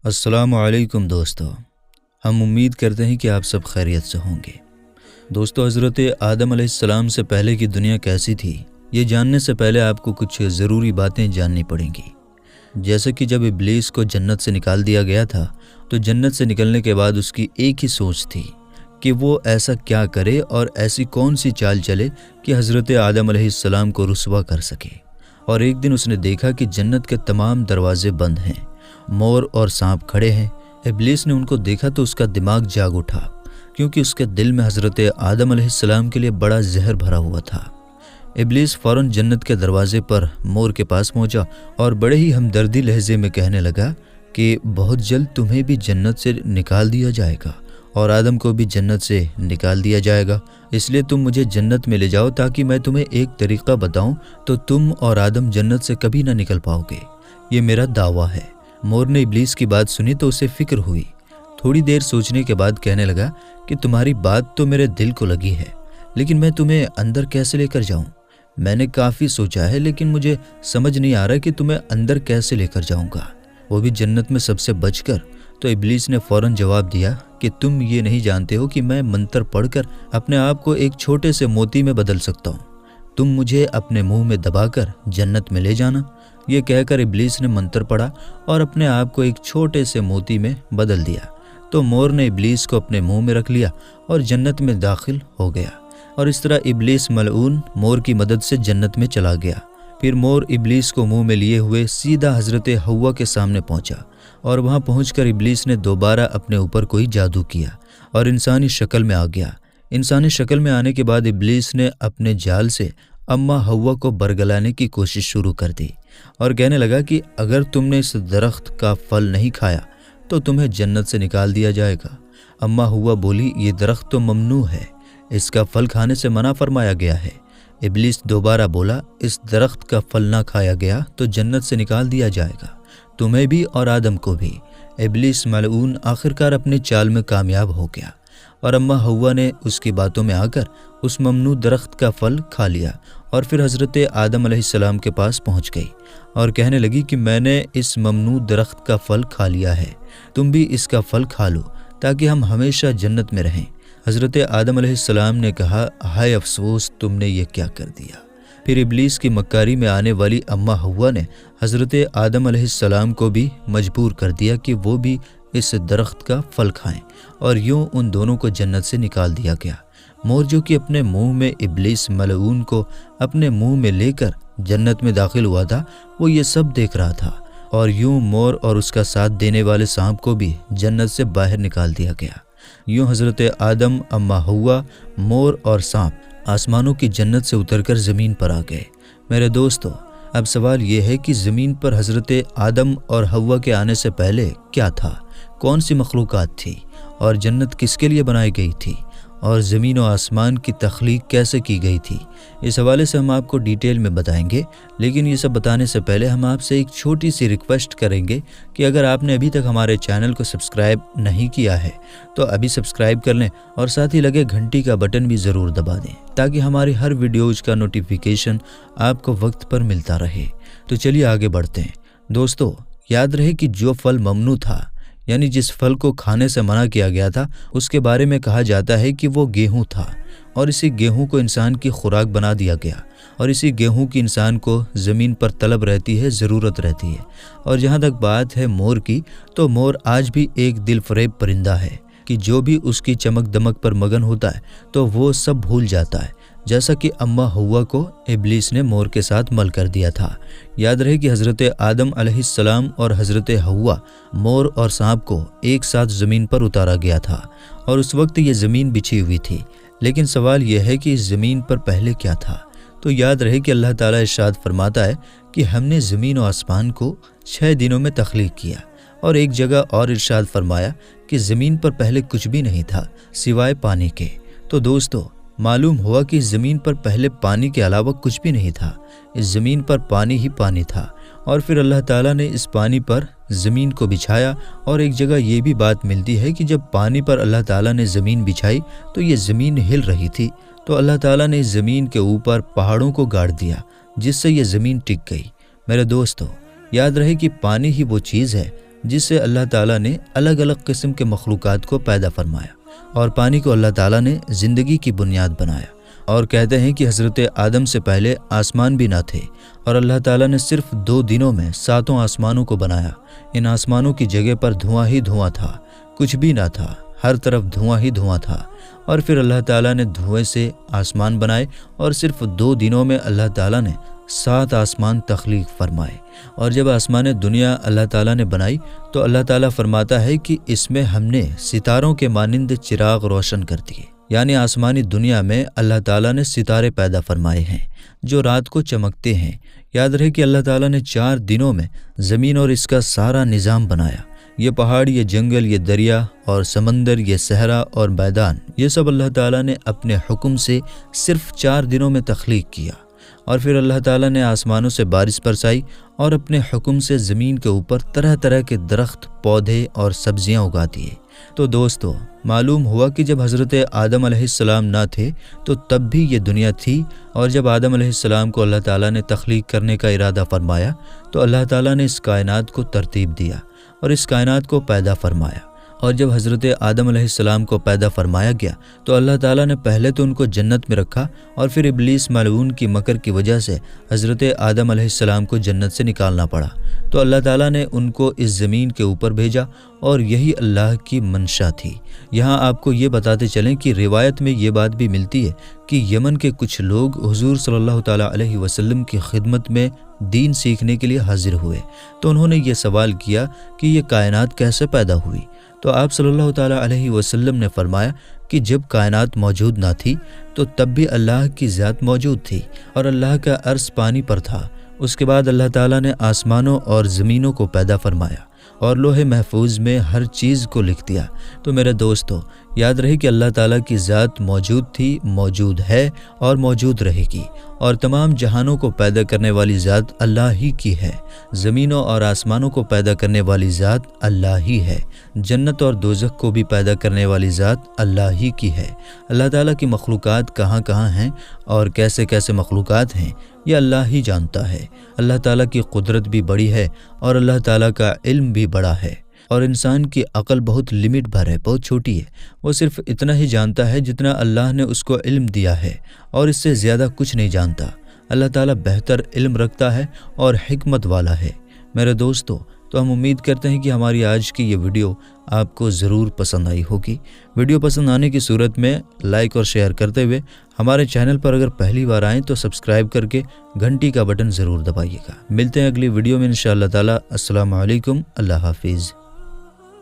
السلام علیکم دوستو، ہم امید کرتے ہیں کہ آپ سب خیریت سے ہوں گے۔ دوستو، حضرت آدم علیہ السلام سے پہلے کی دنیا کیسی تھی، یہ جاننے سے پہلے آپ کو کچھ ضروری باتیں جاننی پڑیں گی۔ جیسے کہ جب ابلیس کو جنت سے نکال دیا گیا تھا تو جنت سے نکلنے کے بعد اس کی ایک ہی سوچ تھی کہ وہ ایسا کیا کرے اور ایسی کون سی چال چلے کہ حضرت آدم علیہ السلام کو رسوا کر سکے۔ اور ایک دن اس نے دیکھا کہ جنت کے تمام دروازے بند ہیں، مور اور سانپ کھڑے ہیں۔ ابلیس نے ان کو دیکھا تو اس کا دماغ جاگ اٹھا، کیونکہ اس کے دل میں حضرت آدم علیہ السلام کے لیے بڑا زہر بھرا ہوا تھا۔ ابلیس فوراً جنت کے دروازے پر مور کے پاس پہنچا اور بڑے ہی ہمدردی لہجے میں کہنے لگا کہ بہت جلد تمہیں بھی جنت سے نکال دیا جائے گا اور آدم کو بھی جنت سے نکال دیا جائے گا، اس لیے تم مجھے جنت میں لے جاؤ تاکہ میں تمہیں ایک طریقہ بتاؤں تو تم اور آدم جنت سے کبھی نہ نکل پاؤ گے۔ یہ میرا دعویٰ ہے۔ مور نے ابلیس کی بات سنی تو اسے فکر ہوئی۔ تھوڑی دیر سوچنے کے بعد کہنے لگا کہ تمہاری بات تو میرے دل کو لگی ہے، لیکن میں تمہیں اندر کیسے لے کر جاؤں؟ میں نے کافی سوچا ہے لیکن مجھے سمجھ نہیں آ رہا کہ تمہیں اندر کیسے لے کر جاؤں گا، وہ بھی جنت میں سب سے بچ کر۔ تو ابلیس نے فوراً جواب دیا کہ تم یہ نہیں جانتے ہو کہ میں منتر پڑھ کر اپنے آپ کو ایک چھوٹے سے موتی میں بدل سکتا ہوں، تم مجھے اپنے منہ میں دبا کر جنت میں لے جانا۔ یہ کہہ کر ابلیس نے منتر پڑھا اور اپنے آپ کو ایک چھوٹے سے موتی میں بدل دیا۔ تو مور نے ابلیس کو اپنے منہ میں رکھ لیا اور جنت میں داخل ہو گیا، اور اس طرح ابلیس ملعون مور کی مدد سے جنت میں چلا گیا۔ پھر مور ابلیس کو منہ میں لیے ہوئے سیدھا حضرت حوا کے سامنے پہنچا، اور وہاں پہنچ کر ابلیس نے دوبارہ اپنے اوپر کوئی جادو کیا اور انسانی شکل میں آ گیا۔ انسانی شکل میں آنے کے بعد ابلیس نے اپنے جال سے اماں حوا کو برگلانے کی کوشش شروع کر دی اور کہنے لگا کہ اگر تم نے اس درخت کا پھل نہیں کھایا تو تمہیں جنت سے نکال دیا جائے گا۔ اماں حوا بولی، یہ درخت تو ممنوع ہے، اس کا پھل کھانے سے منع فرمایا گیا ہے۔ ابلیس دوبارہ بولا، اس درخت کا پھل نہ کھایا گیا تو جنت سے نکال دیا جائے گا، تمہیں بھی اور آدم کو بھی۔ ابلیس ملعون آخرکار اپنی چال میں کامیاب ہو گیا، اور اماں حوا نے اس کی باتوں میں آ کر اس ممنوع درخت کا پھل کھا لیا، اور پھر حضرت آدم علیہ السلام کے پاس پہنچ گئی اور کہنے لگی کہ میں نے اس ممنوع درخت کا پھل کھا لیا ہے، تم بھی اس کا پھل کھا لو تاکہ ہم ہمیشہ جنت میں رہیں۔ حضرت آدم علیہ السلام نے کہا، ہائے افسوس، تم نے یہ کیا کر دیا۔ پھر ابلیس کی مکاری میں آنے والی اماں حوا نے حضرت آدم علیہ السلام کو بھی مجبور کر دیا کہ وہ بھی اس درخت کا پھل کھائیں، اور یوں ان دونوں کو جنت سے نکال دیا گیا۔ مور جو کہ اپنے منہ میں ابلیس ملعون کو اپنے منہ میں لے کر جنت میں داخل ہوا تھا، وہ یہ سب دیکھ رہا تھا، اور یوں مور اور اس کا ساتھ دینے والے سانپ کو بھی جنت سے باہر نکال دیا گیا۔ یوں حضرت آدم، اماں حوا، مور اور سانپ آسمانوں کی جنت سے اتر کر زمین پر آ گئے۔ میرے دوستو، اب سوال یہ ہے کہ زمین پر حضرت آدم اور حوا کے آنے سے پہلے کیا تھا؟ کون سی مخلوقات تھی؟ اور جنت کس کے لیے بنائی گئی تھی؟ اور زمین و آسمان کی تخلیق کیسے کی گئی تھی؟ اس حوالے سے ہم آپ کو ڈیٹیل میں بتائیں گے، لیکن یہ سب بتانے سے پہلے ہم آپ سے ایک چھوٹی سی ریکویسٹ کریں گے کہ اگر آپ نے ابھی تک ہمارے چینل کو سبسکرائب نہیں کیا ہے تو ابھی سبسکرائب کر لیں، اور ساتھ ہی لگے گھنٹی کا بٹن بھی ضرور دبا دیں تاکہ ہماری ہر ویڈیوز کا نوٹیفیکیشن آپ کو وقت پر ملتا رہے۔ تو چلیے آگے بڑھتے ہیں۔ دوستو، یاد رہے کہ جو پھل ممنوع تھا، یعنی جس پھل کو کھانے سے منع کیا گیا تھا، اس کے بارے میں کہا جاتا ہے کہ وہ گیہوں تھا، اور اسی گیہوں کو انسان کی خوراک بنا دیا گیا، اور اسی گیہوں کی انسان کو زمین پر طلب رہتی ہے، ضرورت رہتی ہے۔ اور جہاں تک بات ہے مور کی، تو مور آج بھی ایک دل فریب پرندہ ہے کہ جو بھی اس کی چمک دمک پر مگن ہوتا ہے تو وہ سب بھول جاتا ہے، جیسا کہ اماں حوا کو ابلیس نے مور کے ساتھ مل کر دیا تھا۔ یاد رہے کہ حضرت آدم علیہ السلام اور حضرت حوا، مور اور سانپ کو ایک ساتھ زمین پر اتارا گیا تھا، اور اس وقت یہ زمین بچھی ہوئی تھی۔ لیکن سوال یہ ہے کہ اس زمین پر پہلے کیا تھا؟ تو یاد رہے کہ اللہ تعالیٰ ارشاد فرماتا ہے کہ ہم نے زمین و آسمان کو 6 دنوں میں تخلیق کیا، اور ایک جگہ اور ارشاد فرمایا کہ زمین پر پہلے کچھ بھی نہیں تھا سوائے پانی کے۔ تو دوستو، معلوم ہوا کہ زمین پر پہلے پانی کے علاوہ کچھ بھی نہیں تھا، اس زمین پر پانی ہی پانی تھا، اور پھر اللہ تعالیٰ نے اس پانی پر زمین کو بچھایا۔ اور ایک جگہ یہ بھی بات ملتی ہے کہ جب پانی پر اللہ تعالیٰ نے زمین بچھائی تو یہ زمین ہل رہی تھی، تو اللہ تعالیٰ نے اس زمین کے اوپر پہاڑوں کو گاڑ دیا جس سے یہ زمین ٹک گئی۔ میرے دوستو، یاد رہے کہ پانی ہی وہ چیز ہے جس سے اللہ تعالیٰ نے الگ الگ قسم کے مخلوقات کو پیدا فرمایا، اور پانی کو اللہ تعالیٰ نے زندگی کی بنیاد بنایا۔ اور کہتے ہیں کہ حضرت آدم سے پہلے آسمان بھی نہ تھے، اور اللہ تعالیٰ نے صرف 2 دنوں میں 7 آسمانوں کو بنایا۔ ان آسمانوں کی جگہ پر دھواں ہی دھواں تھا، کچھ بھی نہ تھا، ہر طرف دھواں ہی دھواں تھا۔ اور پھر اللہ تعالیٰ نے دھوئیں سے آسمان بنائے، اور صرف 2 دنوں میں اللہ تعالیٰ نے 7 آسمان تخلیق فرمائے۔ اور جب آسمان دنیا اللہ تعالیٰ نے بنائی تو اللہ تعالیٰ فرماتا ہے کہ اس میں ہم نے ستاروں کے مانند چراغ روشن کر دیے، یعنی آسمانی دنیا میں اللہ تعالیٰ نے ستارے پیدا فرمائے ہیں جو رات کو چمکتے ہیں۔ یاد رہے کہ اللہ تعالیٰ نے 4 دنوں میں زمین اور اس کا سارا نظام بنایا۔ یہ پہاڑ، یہ جنگل، یہ دریا اور سمندر، یہ صحرا اور میدان، یہ سب اللہ تعالیٰ نے اپنے حکم سے صرف 4 دنوں میں تخلیق کیا۔ اور پھر اللہ تعالیٰ نے آسمانوں سے بارش برسائی اور اپنے حکم سے زمین کے اوپر طرح طرح کے درخت، پودے اور سبزیاں اگا دیے۔ تو دوستو، معلوم ہوا کہ جب حضرت آدم علیہ السلام نہ تھے تو تب بھی یہ دنیا تھی، اور جب آدم علیہ السلام کو اللہ تعالیٰ نے تخلیق کرنے کا ارادہ فرمایا تو اللہ تعالیٰ نے اس کائنات کو ترتیب دیا اور اس کائنات کو پیدا فرمایا۔ اور جب حضرت آدم علیہ السلام کو پیدا فرمایا گیا تو اللہ تعالیٰ نے پہلے تو ان کو جنت میں رکھا، اور پھر ابلیس ملعون کی مکر کی وجہ سے حضرت آدم علیہ السلام کو جنت سے نکالنا پڑا، تو اللہ تعالیٰ نے ان کو اس زمین کے اوپر بھیجا، اور یہی اللہ کی منشا تھی۔ یہاں آپ کو یہ بتاتے چلیں کہ روایت میں یہ بات بھی ملتی ہے کہ یمن کے کچھ لوگ حضور صلی اللہ تعالیٰ علیہ وسلم کی خدمت میں دین سیکھنے کے لیے حاضر ہوئے، تو انہوں نے یہ سوال کیا کہ یہ کائنات کیسے پیدا ہوئی؟ تو آپ صلی اللہ تعالیٰ علیہ وسلم نے فرمایا کہ جب کائنات موجود نہ تھی تو تب بھی اللہ کی ذات موجود تھی، اور اللہ کا عرش پانی پر تھا۔ اس کے بعد اللہ تعالیٰ نے آسمانوں اور زمینوں کو پیدا فرمایا اور لوح محفوظ میں ہر چیز کو لکھ دیا۔ تو میرے دوستو، یاد رہے کہ اللہ تعالیٰ کی ذات موجود تھی، موجود ہے اور موجود رہے گی، اور تمام جہانوں کو پیدا کرنے والی ذات اللہ ہی کی ہے۔ زمینوں اور آسمانوں کو پیدا کرنے والی ذات اللہ ہی ہے۔ جنت اور دوزخ کو بھی پیدا کرنے والی ذات اللہ ہی کی ہے۔ اللہ تعالیٰ کی مخلوقات کہاں کہاں ہیں اور کیسے کیسے مخلوقات ہیں، یہ اللہ ہی جانتا ہے۔ اللہ تعالیٰ کی قدرت بھی بڑی ہے اور اللہ تعالیٰ کا علم بھی بڑا ہے، اور انسان کی عقل بہت لمٹ بھر ہے، بہت چھوٹی ہے۔ وہ صرف اتنا ہی جانتا ہے جتنا اللہ نے اس کو علم دیا ہے، اور اس سے زیادہ کچھ نہیں جانتا۔ اللہ تعالیٰ بہتر علم رکھتا ہے اور حکمت والا ہے۔ میرے دوستو، تو ہم امید کرتے ہیں کہ ہماری آج کی یہ ویڈیو آپ کو ضرور پسند آئی ہوگی۔ ویڈیو پسند آنے کی صورت میں لائک اور شیئر کرتے ہوئے ہمارے چینل پر اگر پہلی بار آئیں تو سبسکرائب کر کے گھنٹی کا بٹن ضرور دبائیے گا۔ ملتے ہیں اگلی ویڈیو میں انشاءاللہ تعالی۔ السلام علیکم، اللہ حافظ۔